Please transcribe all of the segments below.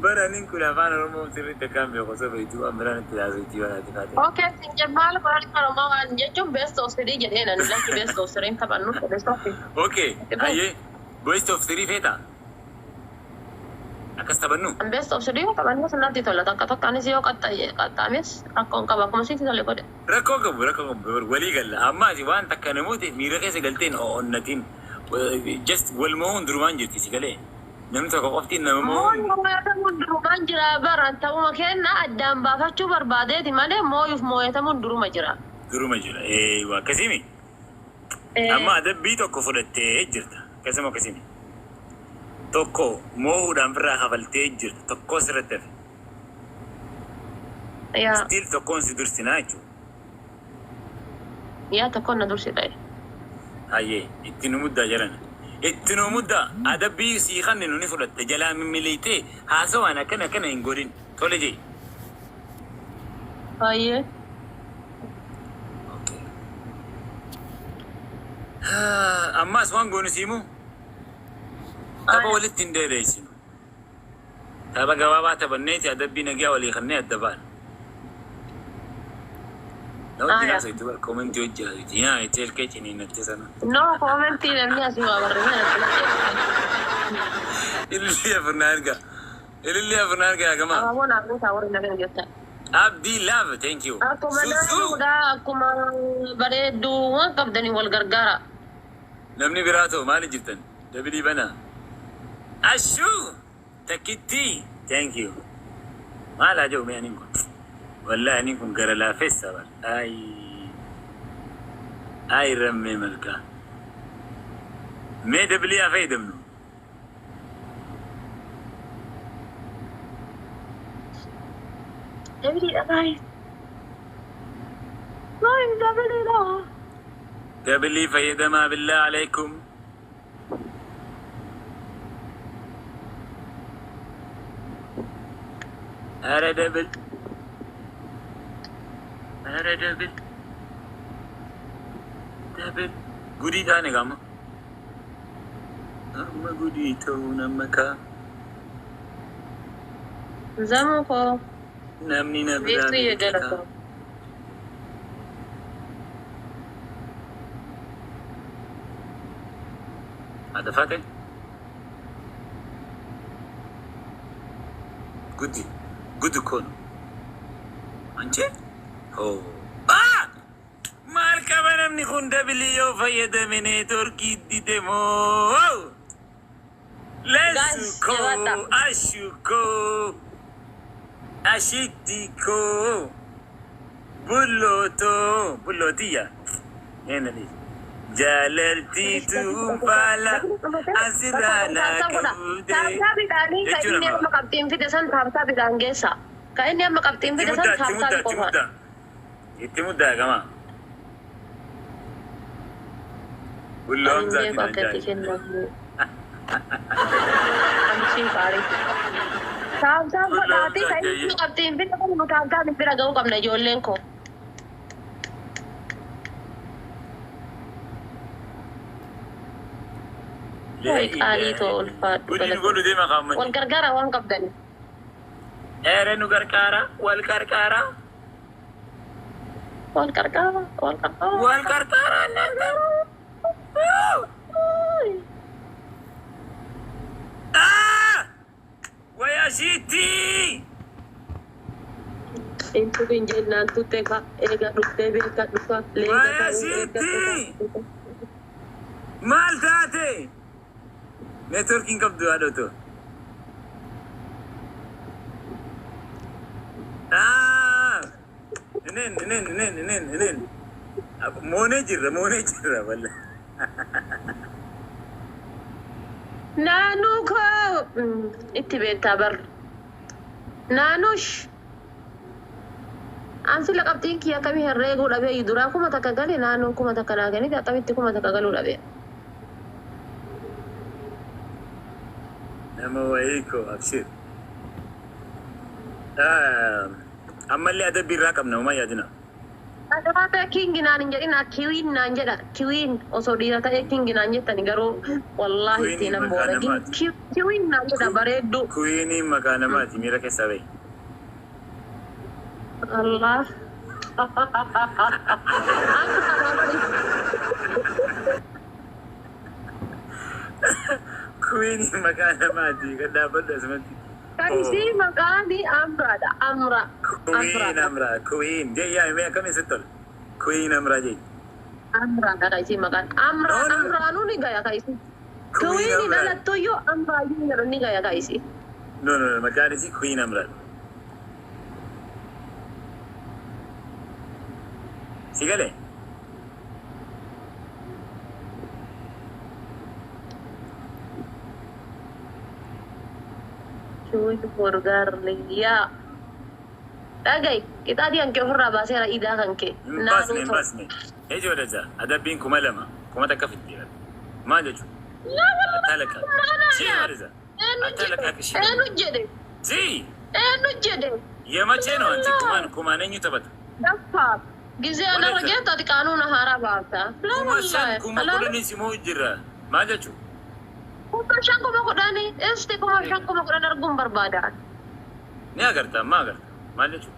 Baranin kula afaan Oromoo sirriitti akkaan beeku osoo beektuu waan biraan itti yaasuutti waan ati taate. Okay, sinjabal baal Oromoo waan jechuun best of three jedhee nan lakki best of three taphannu best of three. Okay, ayyee best of three feeta. Akkas taphannu. Best of three taphannu sanatti tola takka tokkaanis yoo qaxxaames rakkoon qaba akkuma sitti tole godhe. Rakkoo qabu walii galla amma ati waan takka namooti miira keessa galteen onnatiin just wal mo'uun durumaan jirti si galee. Namni tokko qofti nama moo'atamuun durumaan jira baran ta'uma kenna addaan baafachuu barbaadeeti malee moo'atamuun duruma jira. Duruma jira waa akkasimi. Amma adabbii tokko fudhattee jirta akkasuma akkasimi. Tokko moo'uudhaan firraa kafaltee jirta tokko sirratti hafe. Stiil tokkoon si dursinaa jechuudha. Yaa tokkoon na dursi ta'e. Hayyee itti nu muddaa jiran. Itti nu muddaa adabbii sii kanne nuni fudhatte jalaa mimmileetee haasawaan akkana hin godhin tole jee. Hayyee. Ammaas waan goonu siimu tapha walitti hin dheereessinu. Tapha gabaabaa taphanneeti adabbii nagaa walii kannee adda baana. No, tienes ahí tu comentario ya, ya, este el que tiene sana. No, comentario el mío así va a barrer. El día Fernanda, come on. Bueno, ahora no me gusta. Abdi love, thank you. Aku mana udah bare dua kap dani wal gargara. Namni birato mali jiftan. Dabili bana. Ashu, takiti, thank you. Mala jo me aninko. والله أنيكم قرا لا فيسا أي رمي ملكا ما دبلي أفيد منه دبلي أفيد ما دبلي لا دبلي فيد ما بالله عليكم أرى دبل أنا دبل قولي تاني قاما أما قولي تونا مكا زموكو نامني نبلا بيسري يجلسو هذا فاتح قدي كون أنجي Oh. Ah! Mal kabanam ni kunda biliyo fayada mine turki didemo. Let's go. Ashuko. Ashitiko. Bulotia. Enali. Jalalti tumpala asirana kabude. Sabi dani kaini amma kaptin fidesan sabi dangesa. Kaini amma kaptin fidesan sabi ko. Itu mudah kama. Belum jadi aja. Anjing kali. Sam berarti saya itu kapten itu kan bukan kan pira gaul kamna jolen ko. Baik ali to ulfat. Gulu dia makam. Wal gargara wan kapten. Nu gargara, wal gargara. Wal karkara. Ah! Waya City. Itu pinjenan tu teka ega dutte beka duka lega. Waya City. Mal tate. Networking kab dua do tu. Ah! Nen. Mone jirra wala. Nanu ko itti beta bar. Nanush. Ansi laqabtiin kiyya kami herreeguu dhabe idura kuma takka gale naannoon kuma takka naa gani akkamitti kuma takka galuu dhabe. Nama waiko abshir. Amma illee adabbii irraa qabna homaa yaadina. Adabate kingi naan jadi nak kiwin naan jadi kiwin osoo dia tak kingi naan jadi tani garu wallahi tina bola kiwin naan jadi baredu Queenie makana mati mira ke sabe. Allah Queenie makana mati kada pada semanti. kasi magani amra da amra Queen dia ya me kami setol. Queen amra je. amra da kasi makan amra No, no. amra anu ni gaya kasi Queen kiwin ni amra. nala toyo amra ni gaya kasi No, makana si Queen amra. Sigale. kiwin burger liya Tagay, kita di ang kehorra ba sila idahan ke. Mbasne. Ejo daza adabin kuma lama kuma ta kafin dira. Ma da ju. La wala Atalaka. Si daza. Atalaka kishi. enu jede. Si. Enu jede. Ya mace no anti kuma nan yuta bata. Dafa. Gize ana rageta di kanuna harabata. La Kuma shan wallahi. kuma kudani si mo jira. Ma da ju. Kuma shan kuma kudani. Este kuma shan kuma kudani argum barbada. Ni agarta ma agarta. Ma da ju.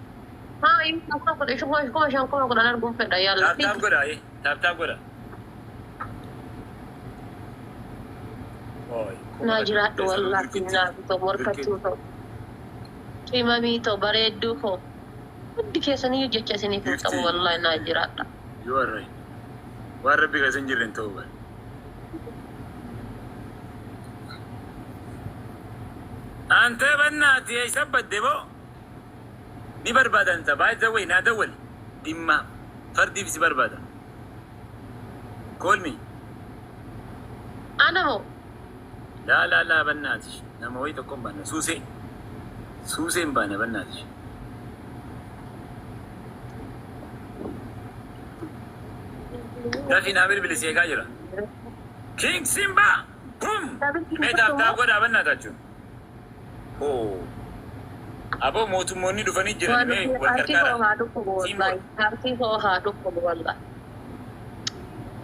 Ha, ini kuma kudani kuma shan kuma kudani argum peda yalla. Tap goda eh. Tap goda. Oi. Najrat wallahi na to morkatu to. Kima mi to baredu ko. Udi kesani yu jecha sini futa wallahi najrat. You are right. Wa rabbi ka san jirin tauba. Anta bannati ay sabbat debo. Ni barbada anta baad zawai na dawal. Dimma fardi bisi barbada. Call me. Ana mo. La bannati. Nama wai tokkon banna suse. Suse bana bannati. Dafi na bilbil sai ka jira. King Simba. Boom. Me da gwada bannata cu. Oh. Abo mootummoonni dhufanii jiran mee wal gargaara. Harki koo haa dhukkubu wallahi.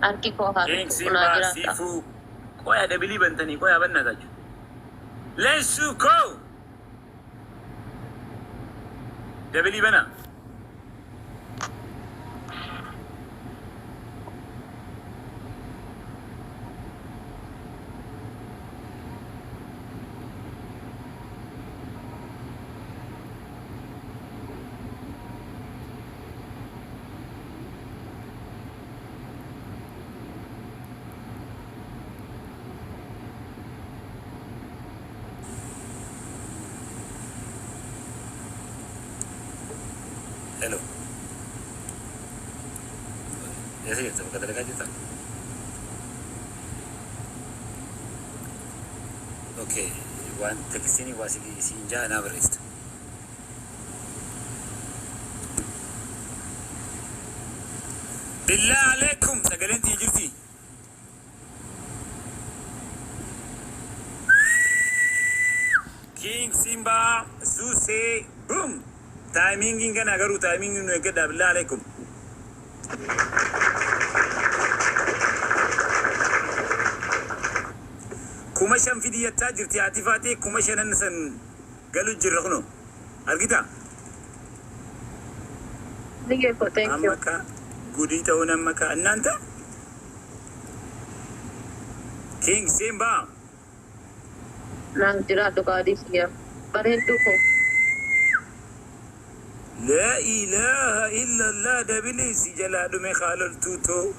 Harki koo haa King dhukkubu naa Simba jiraata. Sifu. Koya da bilii bantanii koya bannata cu. Let's go. Da bilii bana. Hello. Ya sih, sama kata dekat kita. Okay, wan tekstini wasi si inja na berist. Billah alaikum, sagalenti jirti. King Simba, Suse, boom. Timing kan agaru timing nu ekda billah alaikum. Kuma shan fidiyat tajirti atifati kuma shanan san galu jirraqno. Argita? Sige po, thank you. Amaka gudi tauna maka annanta? King Simba. Nang jiraatu ka di siya. Baredu ko. لا إله إلا الله دبليسي جلال مخال التوتو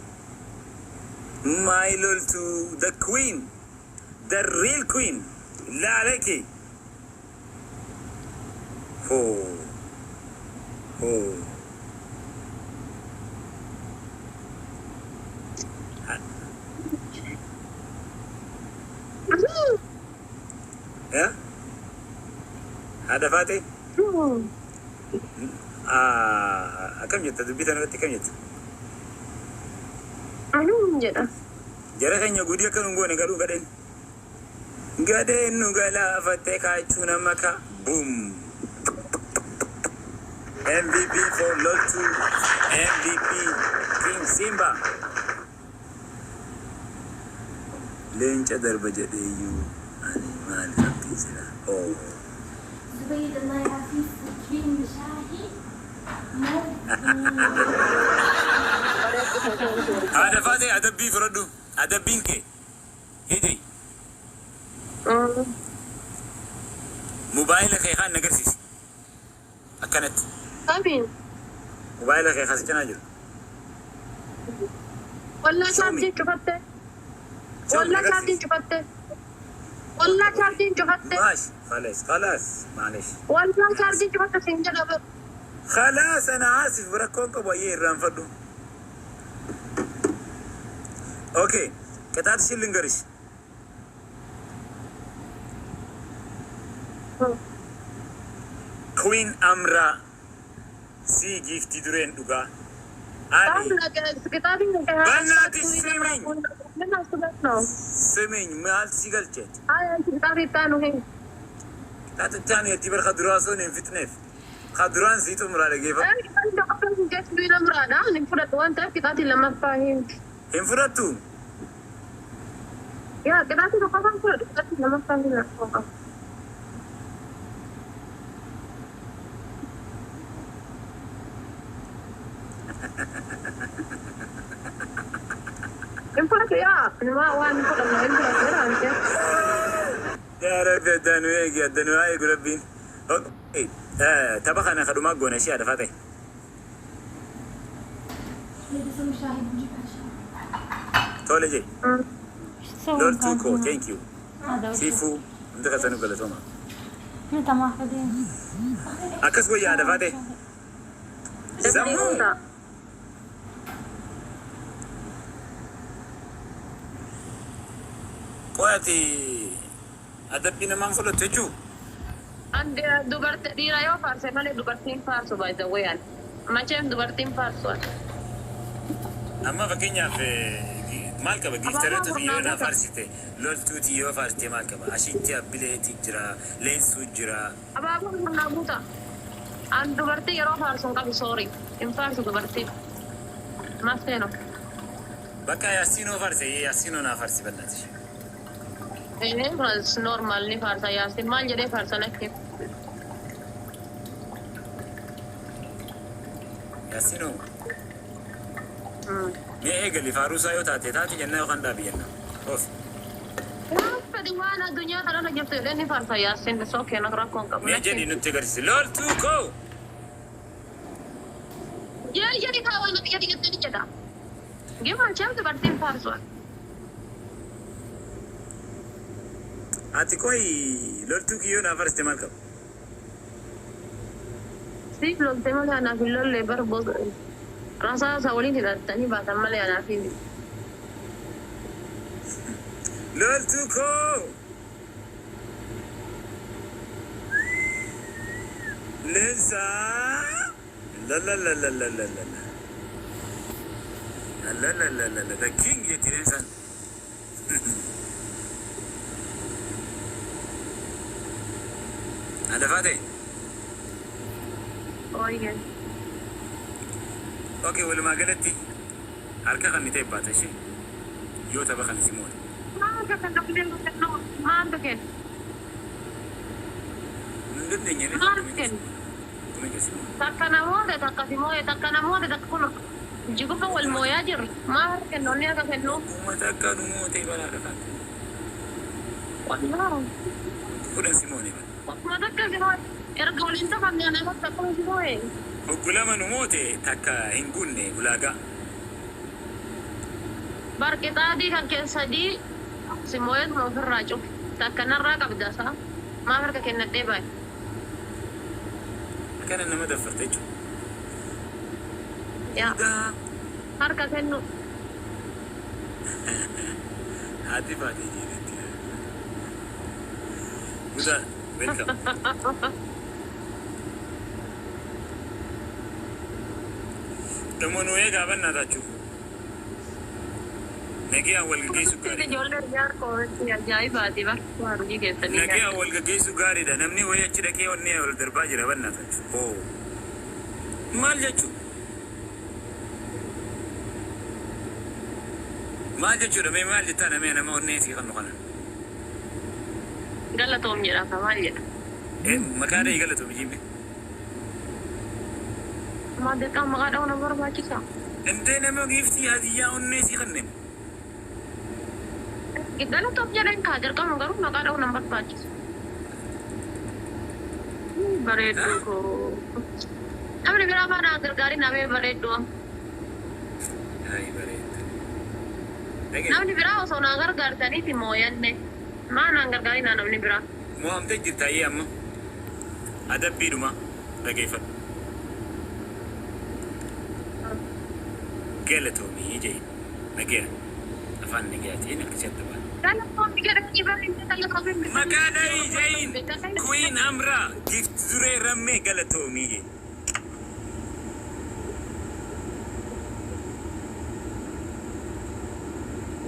مايلول تو the queen the real queen لا عليك هو يا هذا فاتي كم جت تدبيتنا نتي كم جت Anong jira? jara kan yagudi kan ngone garu gaden nugala fatte ka chuna maka boom MVP for Loltu. MVP King Simba. Lenca darba jadeyu. Ani mali fakti sila. Oh. زبيد الله يعافيك تجيب مشاهي Ada Fatih, ada B Frodo. Ada Binke. Hidi. Mobile kay khan nagarsis. Akanat. Amin. Mobile kay khas kana jiro. والله شاردين شفتة والله شاردين شفتة والله شاردين شفتة ماشي خلاص معلش والله شاردين شفتة سنجل أبد خلاص انا اسف بركونكم ويا رانفدو اوكي كتات شيلنجرش كوين امرا سي جيفتي درين دوغا بنات السمين سمين مال سيغل جت كتات الثاني يعتبر خضراسون فتنف خضران زيتو مراد كيف انفرادتو يا كده كده خلاص كده لما فهمنا ينفعك يا ما وين كده ما ينفعك يا رب الدنويك يا الدنويك ربين اوكي تبقى انا خدومات قونا شيء هذا فاتح تولي جي لورد توكو ثانك يو سيفو انت خسنو قال توما انت ما خدين اكس ويا هذا فاتح زمو قواتي ادبينا ما نقول تجو عند دوبرت دي رايو فارسه مالي دوبرتين فارسو باي ذا وي ما جيم دوبرتين فارسو اما فكينيا في مالك بجيفترت في يونا فارسيتي لول توتي يو فارسيتي مالك اشيتي ابيليتي جرا لينسو جرا ابا من نابوتا عند دوبرتي يرو فارسو كابي سوري ان فارسو دوبرتي ما ستينو بقى ياسينو فارسي ياسينو نا فارسي بلاتش ايه بس نورمال ني فارسا ياسين ما جدي فارسا نكتب ياسينو مي ايغلي فاروسا يو تاتي جنة وخندا بينا اوف فدوانا الدنيا انا جبت لاني فارسا ياسين بس اوكي نقرا كون مي جدي نتغرس لول توكو يا جدي كاوي نتي جدي كده جيما جاب دوبرتين فارسو ati koi lol tuki yo na farste malka sí lo tema de ana filo le barbo rasa sawali tidak tani bahasa male ana filo lol tuko lensa la la la la la la la la la la la la the king yetirensan ada Fatih oye اوكي ولا ما قالتي اركا خلني تيبات شيء يو تبقى خلني سيمون ما كان تقدر تقول ما عندك من ضمن يعني ممكن takana moda takana moda takuna jigo pa wal moyajir ma ken non ya ka ken no ما تاكلوا موتي بلا رفات والله كلن سيموني ما تكل جنو ergo linta famnya na ko takon jigoe وكل ما نموتي تاكا هنقولني ولاقا bar kita di kan kesadi si moyad mo ferrajo takana ra ka bidasa ma har ka ken na debay كان انا ما دفرتيجو ya har ka ken no عادي بعدين وده ويلكم تمونو يا غابن ناتاچو نگي اول گي سوغاري jolle yar ko ya jai baati ba waru ji ke tani نگي اول گي سوغاري ده نمني ويا چدكي وني اول درباجي ربن ناتاچو او Maal jechuudha? Maal jechuudha? Mee maal jettaa namee nama onnee si kan kana? Galatoom jedha maal jedha? Maqaa dhahii galatoom jimbe. Maal jettaa maqaa dhahuu nama barbaachisa? Intee nama giiftii hadiyyaa onnee si kanneen. Galatoom jedhan kaa dirqama garuu maqaa dhahuu nama barbaachisa. Bareedduu koo. Namni biraa mana gargaarii namee bareedduu. Hai bareeddu. Namni biraa osoo na gargaartaniif mooyanne. Maanaan gargaarii namni biraa. Mohamtee jirta ayyee amma. Adabbiidhuma dhageeffadhu. Galatoomii jee nagaya afaan nagayaatiin akkasitti ba'a. Galatoomii jedhanii barreeffame galatoomii. Maqaa dhahii jeeyin Queen Amra gift duree rammee galatoomii jee.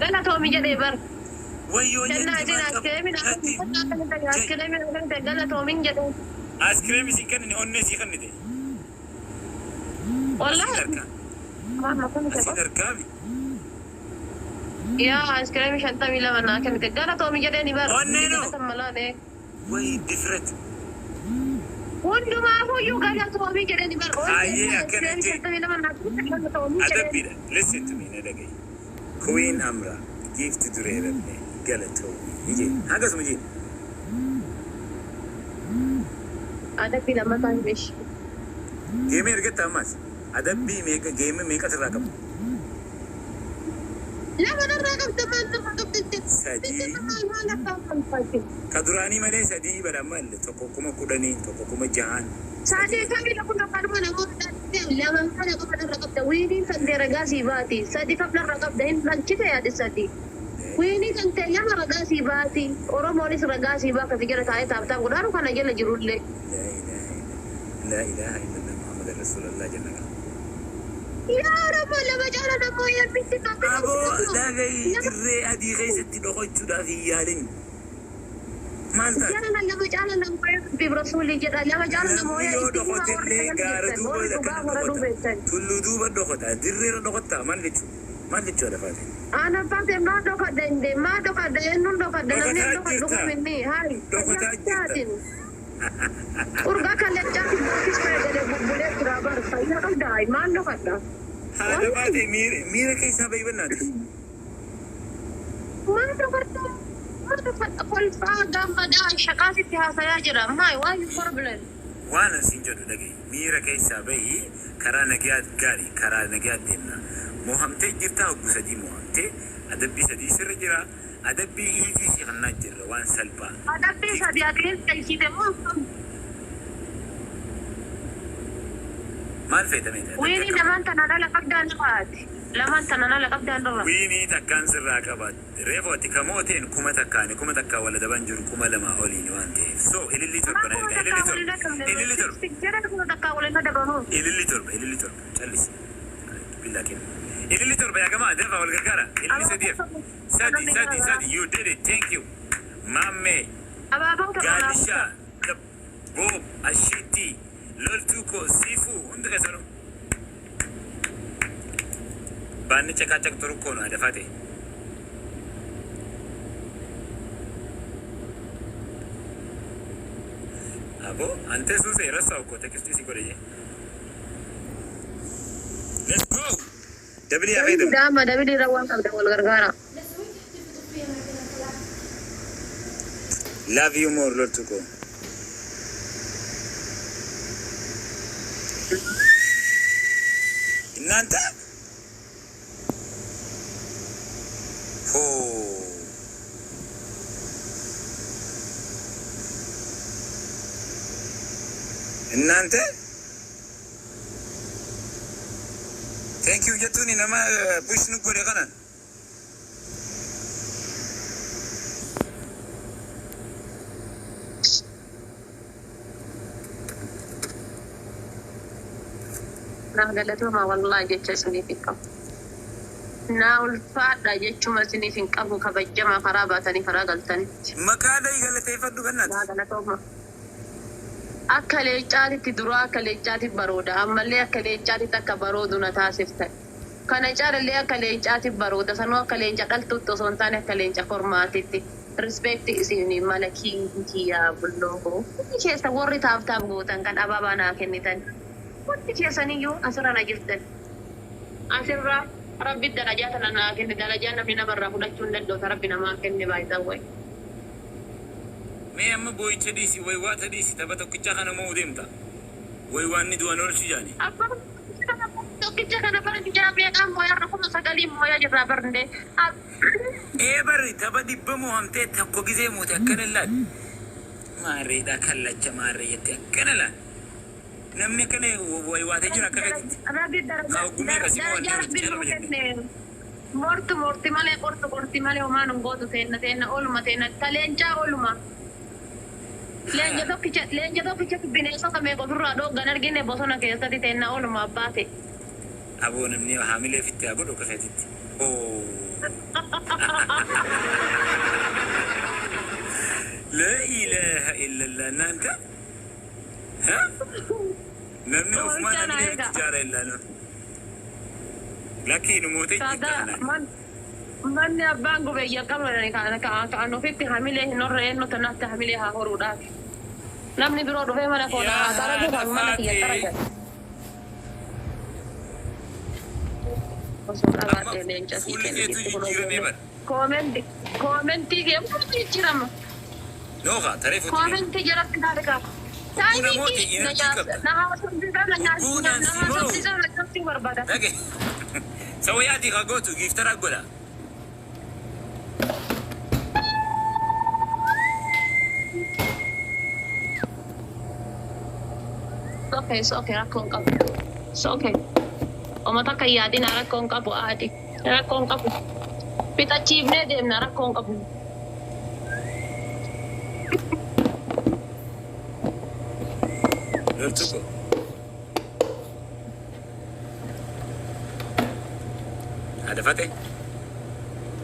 Galatoomii jedhee bar. Wayyoo Galatoomin jedhu. Askreemi si kennine onnee si kennite. Wallahi. Asi dargaami. Yaa askreemi 52 naa kennite. Galatoomin jedhee ni bar. Onnee no. Way different. Hundumaafuu iyyuu galatoomin jedhee ni bar. Ayyee akkanatti. Adabbiidha. Listen to me na dhagayi. Queen Amra gift duree rammee galatoomii jee. Akkasuma jee. Adabbii lama ta'an beeshi. Geemee ergatta ammas. Adabbii meeqa geemee meeqa sirraa qabu? Lama narraa qabda maal nama qabdatti. Sadii. Ka duraanii malee sadii badhamma illee tokko kuma 10 tokko kuma 6. Sadii kamii lafa nafaadhuma namoota lama mana qofa narra qabda. Wiiniin kan ta'e ragaa sii baati. Sadii kam narra qabda hin lanchite yaade sadii. Wiinii kan ta'e lama ragaa sii baati. Oromoonis ragaa sii baa kasi jala taa'ee taaphataa godhaanu kana jala jirullee. La ilaha illallah Muhammad Rasulullah jannaka. Yaa Rabbi lama jaala namoo yabbitti qabda. Aboo dhagayi dirree adii keessatti dhokachuudhaaf hin yaalin. Maal ta'a? Jaala lama jaala namoo yabbiif rasuulii jedha. Lama jaala namoo yoo dhokotillee gaara duuba kana dhokota. Tulluu duuba dhokota. Dirreera dhokota. Maal jechuudha? Maal jechuudha faate? Ana faate maa dhokadha inde maa dhokadha eenyuun dhokadha namni dhokadhu kuminni hayi. Dhokotaa jirta. Urgaa kallattiin bookis fayyadamee bubbulee turaa barsa. Yaa qabdaa maal dhokadha? Haadha faate miira keessaa baay'ifannaa. Maal dhokadha? Maal dhokadha? Kolfaa gammadaa shaqaasitti haasayaa jira. Maay waa hin problem. Waan asiin jedhu dhagaye miira keessaa bahi karaa nagaa gaarii karaa nagaa deemna. Mohamtee jirtaa obbo sadii mohamtee adabbii sadii sirra jira. Adabbii hiitii si kannaa jirra waan salphaa. Adabbii sadii adeemsa qalchite moo? Maal feetamee? Wiinii lamaan tanaan ala qabdaan dhabaati. Lamaan tanaan ala qabdaan dhabaati. Wiinii takkaan sirraa qabaat. Reefooti kamooteen kuma takkaa wala daban jiru 2,000 oliin waan ta'eef. So ilillii torba na erga ilillii torba. Ilillii torba. Callis. Billaa kenna. Ilillii torba yaa gamaa deefa wal gargaara. Ilillii sadi. You did it. Thank you. Mamme. Gaadisha. Boob. Ashiti. Loltuko. Sifu. Hundi keessanuu. Baanni cakaacak turukkoon ada faate. Abo, ante suusee rasa uko tekisti si godhe. Let's go. Dabili afeetu. Dabili rawwan qabda wal gargaara. Love you more loltuko. Innanta. Innante. Thank you jettuuni nama push nu godhe kana. Naa galatoomaa wallaahi jecha isiniif hin qabu. Naa ulfaadha jechuma isiniif hin qabu kabajjamaa karaa baatanii karaa galtanii. Maqaa dhahii galateeffadhu kannaati. Naa galatoomaa. akka leencaatitti dura akka leencaatitti barooda ammallee akka leencaatitti akka baroodu na taasiftan. Kana caalallee akka leencaatitti barooda sanuu akka leenca dhaltuutti osoo hin taane akka leenca kormaatitti. Respect isinii mala kiyyaa bulloo koo. Hundi keessa warri taaf gootan kan ababaa naa kennitan. Hundi keessaniyyuu asirra na jirtan. Asirra rabbi darajaa tana naa kenne darajaa namni namarraa fudhachuu hin danda'u rabbi namaa kenne baay'isaan wayi. Mee amma boo'icha dhiisi way waata dhiisi tapha tokkicha kana moo deemta? Way waan ni du'an oolchu jaani. Tokkicha kana bara meeqaan mooyarra kuma sagalii mooyaa jirraa barndee. Barri tapha dhibba mo'amtee tokko gizee moote akkana laal. Maarreedha kallacha maarree jettee akkana laal. Namni akkana way waatee jira akka gatitti. Kaawwumee kasii waan ta'eef Morti malee qorti malee homaan ungootu seenna ooluma seenna taleenchaa ooluma. Leenja tokkicha bineensota meeqa ofirraa dhooggan argine bosona keessatti seenna ooluma abbaate. Aboo namni haamilee fitti aboo dhokka feetitti. La ilaha illallah naanta. Ha? Namni ofumaan haamilee fitti jaara illallah. Laki numote manni abbaan gubeyya qamadani kan ofitti hamilee hin horre eenyu tanaatti hamilee haa horuudhaaf. Namni biroo dhufee mana koona haa dalagu kan mana kiyya dalagan. Osoo dhabaatee leenca sii kennu. Koomentii kee murtii jijjiirama. Nooqa taree fuutii. Koomentii jalatti dhaadhigaa. Sawayaati kagotu giftara gola. It's okay, rakkoon qabu. It's okay. Omata akka yaadina rakkoon qabu aadi. Rakkoon qabu. Bitachiifnee deemna rakkoon qabu. Loltuko. Ada Fateh?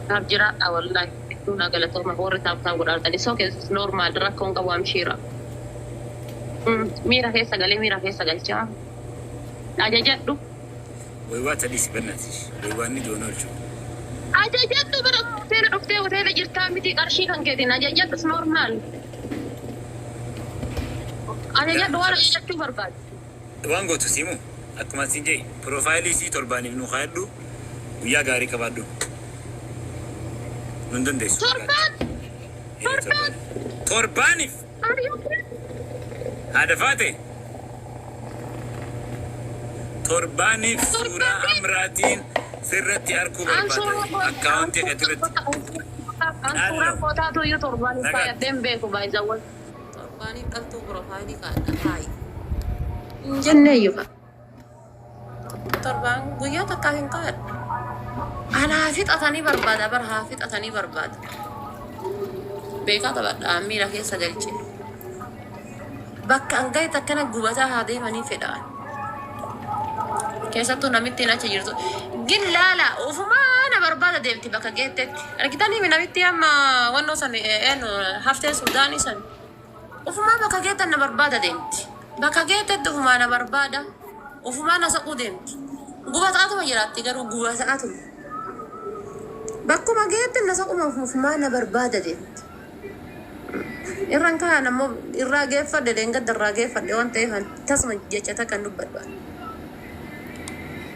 Taaf jiraadha wallahi. Duuna galatooma warri taaf godhaatan. It's okay, it's normal. Rakkoon qabu amshiira. Miira keessa galee miira keessa galchaa. Ajajadhu. Way waa tadhiisi bannaatish. Way waa inni doon oolchu. Ajajadhu bara hoteela dhuftee hoteela jirtaa miti qarshii kan keetiin ajajadhu is normal. Ajajadhu waan ajajachuu barbaadu. Waan gootu simu akkuma siin jee piroofaayilii sii torbaaniif nu kaayadhu guyyaa gaarii qabaadhu. Nun dandeessu. Torbaaniif. Ada Fateh. Torbaaniif suuraa amraatiin sirratti arguu barbaada. Akkaawuntii irratti. Suuraa kootaatu iyyuu torbaaniif fayyadeen beeku baay'isawwan. Torbaaniif dhaltuu piroofaayilii kaadha haayi. Jenneeyyufa. Torbaan guyyaa takkaa hin qaadha. Anaa fixatanii barbaada bara haa fixatanii barbaada. Beekaa taphadha miira keessa galchee. Bakka hangaye takkana gubataa haa deemanii fedhaan. Keessattuu namitti hin achi jirtu. Gin laala ufumaa na barbaada deemti bakka geettetti. Argitanii namitti amma wannoo san haftee Suudaanii san. Ufumaa bakka geettan na barbaada deemti. Bakka geettetti ufumaa na barbaada. Ufumaa na saquu deemti. Gubataatuma jiraatti garuu gubataatuma. Bakkuma geetti na saquma ufumaa na barbaada deemti. Irraan kaan ammoo irraa geeffadhe deengadda irraa geeffadhe waan ta'eef tasuma jechata kan dubbadhu.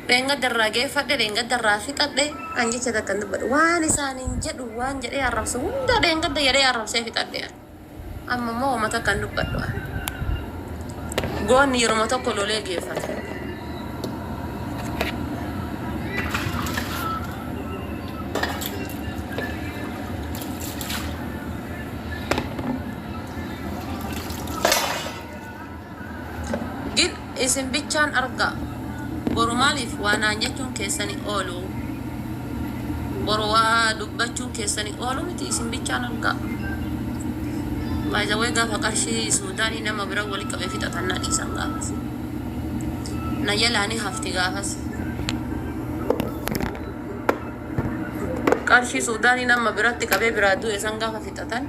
Deengadda irraa geeffadhe deengadda irraa fixadhe an jechata kan dubbadhu. Waan isaaniin jedhu waan jedhee arrabsu hunda deengadda jedhee arrabsee fixadhe. Amma immoo uummata kan dubbadhu. Goonni yeroo tokko lolee geeffate. Isin bichaan argaa boru maaliif waan jechuun keessanii oolu boru waa dubbachuun keessanii oolu miti isin bichaan argaa baay'ee gaafa qarshii Suudaanii nama bira waliin qabee fixatannaa dhiisan gaafas na jalaanii hafti gaafas qarshii Suudaanii nama biratti qabee biraa du'e san gaafa fixatan